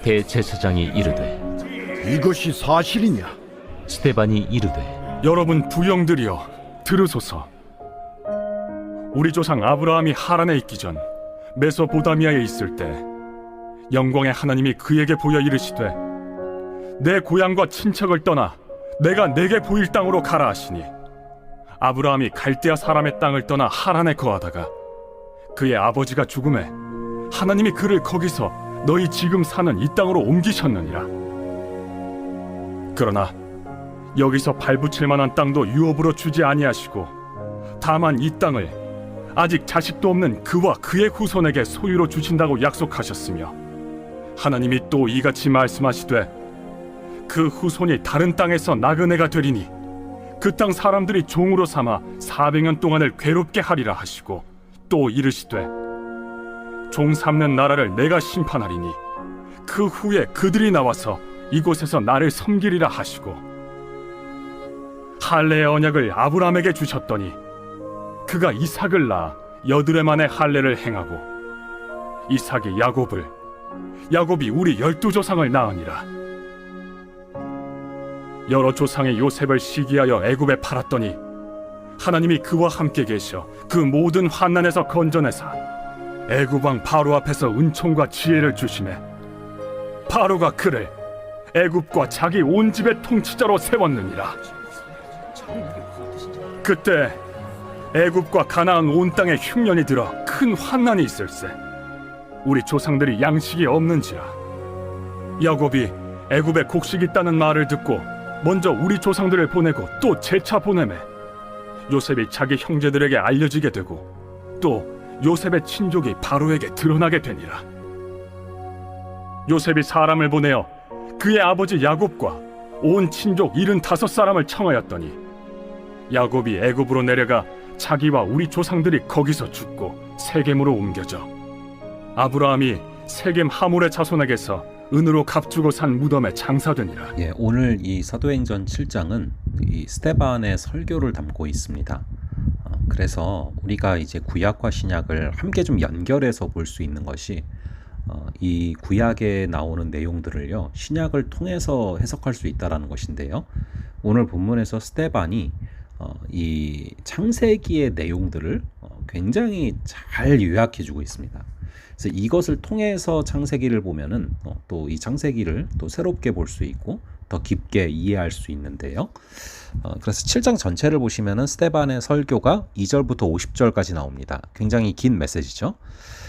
대제사장이 이르되 이것이 사실이냐? 스데반이 이르되 여러분 부영들이여 들으소서. 우리 조상 아브라함이 하란에 있기 전 메소포다미아에 있을 때 영광의 하나님이 그에게 보여 이르시되 내 고향과 친척을 떠나 내가 내게 보일 땅으로 가라 하시니 아브라함이 갈대아 사람의 땅을 떠나 하란에 거하다가 그의 아버지가 죽음에 하나님이 그를 거기서 너희 지금 사는 이 땅으로 옮기셨느니라. 그러나 여기서 발붙일 만한 땅도 유업으로 주지 아니하시고 다만 이 땅을 아직 자식도 없는 그와 그의 후손에게 소유로 주신다고 약속하셨으며 하나님이 또 이같이 말씀하시되 그 후손이 다른 땅에서 나그네가 되리니 그 땅 사람들이 종으로 삼아 400년 동안을 괴롭게 하리라 하시고 또 이르시되 종 삼는 나라를 내가 심판하리니 그 후에 그들이 나와서 이곳에서 나를 섬기리라 하시고 할례의 언약을 아브라함에게 주셨더니 그가 이삭을 낳아 여드레 만에 할례를 행하고 이삭이 야곱을 야곱이 우리 12조상을 낳으니라. 여러 조상의 요셉을 시기하여 애굽에 팔았더니 하나님이 그와 함께 계셔 그 모든 환난에서 건져내사 애굽 왕 바로 앞에서 은총과 지혜를 주시매 바로가 그를 애굽과 자기 온 집의 통치자로 세웠느니라. 그때 애굽과 가나안 온 땅에 흉년이 들어 큰 환난이 있을세. 우리 조상들이 양식이 없는지라. 야곱이 애굽에 곡식이 있다는 말을 듣고 먼저 우리 조상들을 보내고 또 재차 보내매 요셉이 자기 형제들에게 알려지게 되고 또 요셉의 친족이 바로에게 드러나게 되니라. 요셉이 사람을 보내어 그의 아버지 야곱과 온 친족 75사람을 청하였더니 야곱이 애굽으로 내려가 자기와 우리 조상들이 거기서 죽고 세겜으로 옮겨져 아브라함이 세겜 하몰의 자손에게서 은으로 값주고 산 무덤에 장사되니라. 오늘 이 사도행전 7장은 이 스데반의 설교를 담고 있습니다. 그래서 우리가 이제 구약과 신약을 함께 좀 연결해서 볼 수 있는 것이 이 구약에 나오는 내용들을요 신약을 통해서 해석할 수 있다라는 것인데요. 오늘 본문에서 스데반이 이 창세기의 내용들을 굉장히 잘 요약해주고 있습니다. 그래서 이것을 통해서 창세기를 보면은 또 이 창세기를 또 새롭게 볼 수 있고 더 깊게 이해할 수 있는데요. 그래서 7장 전체를 보시면은 스데반의 설교가 2절부터 50절까지 나옵니다. 굉장히 긴 메시지죠.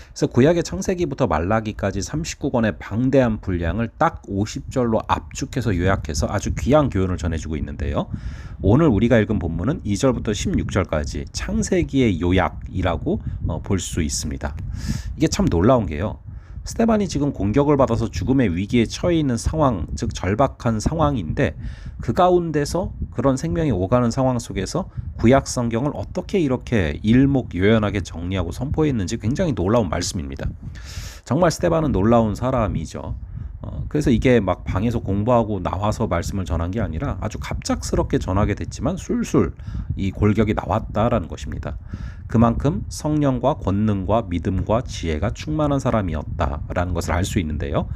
그래서 구약의 창세기부터 말라기까지 39권의 방대한 분량을 딱 50절로 압축해서 요약해서 아주 귀한 교훈을 전해주고 있는데요. 오늘 우리가 읽은 본문은 2절부터 16절까지 창세기의 요약이라고 볼 수 있습니다. 이게 참 놀라운 게요. 스데반이 지금 공격을 받아서 죽음의 위기에 처해 있는 상황, 즉 절박한 상황인데 그 가운데서 그런 생명이 오가는 상황 속에서 구약 성경을 어떻게 이렇게 일목요연하게 정리하고 선포했는지 굉장히 놀라운 말씀입니다. 정말 스데반은 놀라운 사람이죠. 그래서 이게 막 방에서 공부하고 나와서 말씀을 전한 게 아니라 아주 갑작스럽게 전하게 됐지만 술술 이 골격이 나왔다라는 것입니다. 그만큼 성령과 권능과 믿음과 지혜가 충만한 사람이었다라는 것을 알 수 있는데요.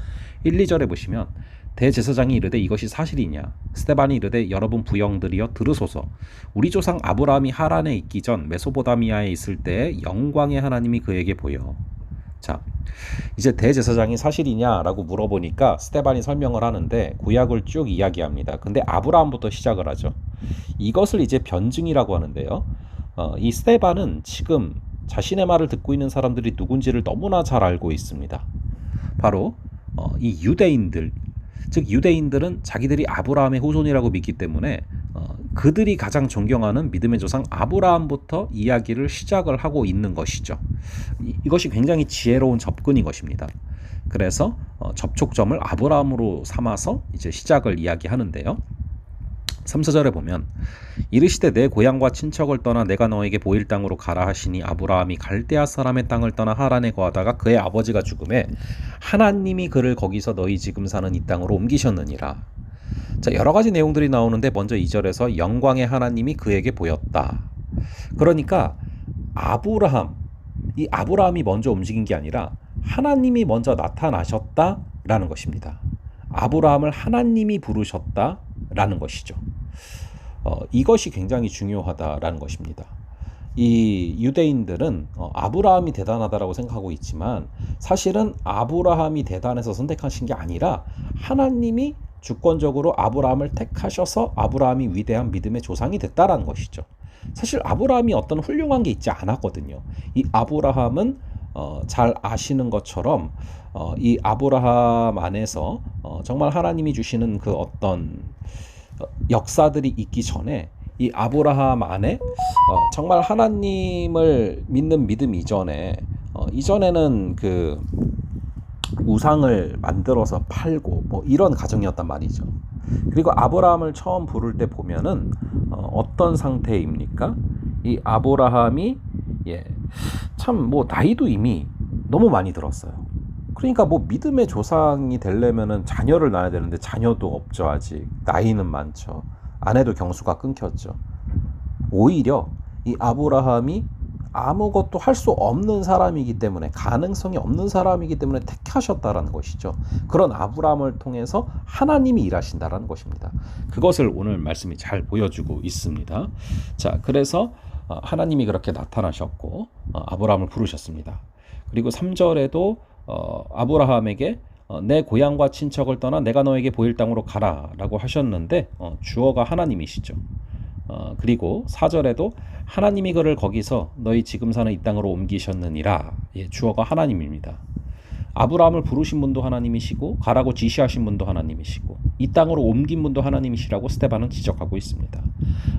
1, 2절에 보시면 대제사장이 이르되 이것이 사실이냐? 스데반이 이르되 여러분 부영들이여 들으소서. 우리 조상 아브라함이 하란에 있기 전 메소포다미아에 있을 때에 영광의 하나님이 그에게 보여. 자, 이제 대제사장이 사실이냐라고 물어보니까 스데반이 설명을 하는데 구약을 쭉 이야기합니다. 근데 아브라함부터 시작을 하죠. 이것을 이제 변증이라고 하는데요. 이 스데반은 지금 자신의 말을 듣고 있는 사람들이 누군지를 너무나 잘 알고 있습니다. 바로 이 유대인들, 즉 유대인들은 자기들이 아브라함의 후손이라고 믿기 때문에 그들이 가장 존경하는 믿음의 조상 아브라함부터 이야기를 시작을 하고 있는 것이죠. 이것이 굉장히 지혜로운 접근인 것입니다. 그래서 접촉점을 아브라함으로 삼아서 이제 시작을 이야기하는데요. 3, 4절에 보면 이르시되 내 고향과 친척을 떠나 내가 너에게 보일 땅으로 가라 하시니 아브라함이 갈대아 사람의 땅을 떠나 하란에 거하다가 그의 아버지가 죽음에 하나님이 그를 거기서 너희 지금 사는 이 땅으로 옮기셨느니라. 자, 여러 가지 내용들이 나오는데 먼저 2절에서 영광의 하나님이 그에게 보였다. 그러니까 이 아브라함이 먼저 움직인 게 아니라 하나님이 먼저 나타나셨다라는 것입니다. 아브라함을 하나님이 부르셨다라는 것이죠. 이것이 굉장히 중요하다라는 것입니다. 이 유대인들은 아브라함이 대단하다라고 생각하고 있지만 사실은 아브라함이 대단해서 선택하신 게 아니라 하나님이 주권적으로 아브라함을 택하셔서 아브라함이 위대한 믿음의 조상이 됐다라는 것이죠. 사실 아브라함이 어떤 훌륭한 게 있지 않았거든요. 이 아브라함은 잘 아시는 것처럼 이 아브라함 안에서 정말 하나님이 주시는 그 어떤 역사들이 있기 전에 이 아브라함 안에 정말 하나님을 믿는 믿음 이전에 이전에는 그 우상을 만들어서 팔고 뭐 이런 가정이었단 말이죠. 그리고 아브라함을 처음 부를 때 보면은 어떤 상태입니까? 이 아브라함이 참 뭐 나이도 이미 너무 많이 들었어요. 그러니까 뭐 믿음의 조상이 되려면은 자녀를 낳아야 되는데 자녀도 없죠. 아직 나이는 많죠. 아내도 경수가 끊겼죠. 오히려 이 아브라함이 아무것도 할 수 없는 사람이기 때문에 가능성이 없는 사람이기 때문에 택하셨다라는 것이죠. 그런 아브라함을 통해서 하나님이 일하신다라는 것입니다. 그것을 오늘 말씀이 잘 보여주고 있습니다. 자, 그래서 하나님이 그렇게 나타나셨고 아브라함을 부르셨습니다. 그리고 3절에도 아브라함에게 내 고향과 친척을 떠나 내가 너에게 보일 땅으로 가라 라고 하셨는데 주어가 하나님이시죠. 그리고 4절에도 하나님이 그를 거기서 너희 지금 사는 이 땅으로 옮기셨느니라. 주어가 하나님입니다. 아브라함을 부르신 분도 하나님이시고 가라고 지시하신 분도 하나님이시고 이 땅으로 옮긴 분도 하나님이시라고 스데반은 지적하고 있습니다.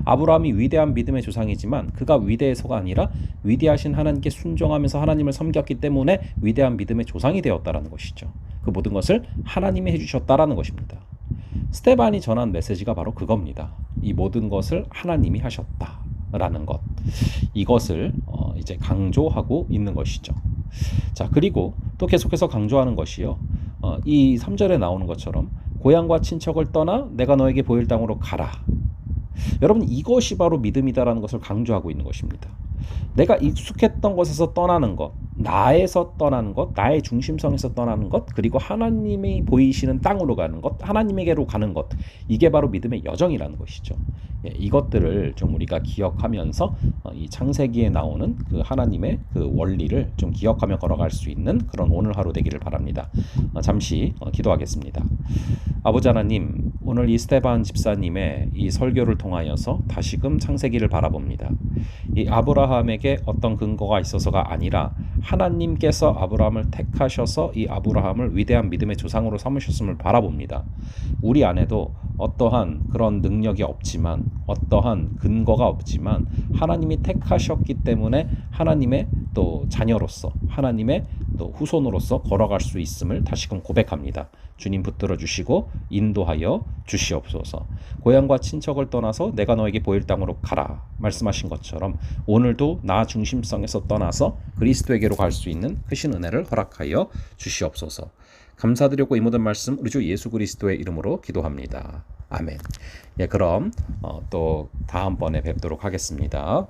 아브라함이 위대한 믿음의 조상이지만 그가 위대해서가 아니라 위대하신 하나님께 순종하면서 하나님을 섬겼기 때문에 위대한 믿음의 조상이 되었다라는 것이죠. 그 모든 것을 하나님이 해주셨다라는 것입니다. 스데반이 전한 메시지가 바로 그겁니다. 이 모든 것을 하나님이 하셨다라는 것, 이것을 이제 강조하고 있는 것이죠. 자, 그리고 또 계속해서 강조하는 것이요. 이 3절에 나오는 것처럼 고향과 친척을 떠나 내가 너에게 보일 땅으로 가라. 여러분, 이것이 바로 믿음이다라는 것을 강조하고 있는 것입니다. 내가 익숙했던 것에서 떠나는 것, 나에서 떠나는 것, 나의 중심성에서 떠나는 것, 그리고 하나님이 보이시는 땅으로 가는 것, 하나님에게로 가는 것, 이게 바로 믿음의 여정이라는 것이죠. 이것들을 좀 우리가 기억하면서 이 창세기에 나오는 그 하나님의 그 원리를 좀 기억하며 걸어갈 수 있는 그런 오늘 하루 되기를 바랍니다. 잠시 기도하겠습니다. 아버지 하나님, 오늘 이 스데반 집사님의 이 설교를 통하여서 다시금 창세기를 바라봅니다. 이 아브라함에게 어떤 근거가 있어서가 아니라 하나님께서 아브라함을 택하셔서 이 아브라함을 위대한 믿음의 조상으로 삼으셨음을 바라봅니다. 우리 안에도 어떠한 그런 능력이 없지만 어떠한 근거가 없지만 하나님이 택하셨기 때문에 하나님의 또 자녀로서 하나님의 또 후손으로서 걸어갈 수 있음을 다시금 고백합니다. 주님 붙들어 주시고 인도하여 주시옵소서. 고향과 친척을 떠나서 내가 너에게 보일 땅으로 가라 말씀하신 것처럼 오늘도 나 중심성에서 떠나서 그리스도에게로 갈 수 있는 크신 은혜를 허락하여 주시옵소서. 감사드리고 이 모든 말씀 우리 주 예수 그리스도의 이름으로 기도합니다. 아멘. 그럼 또 다음번에 뵙도록 하겠습니다.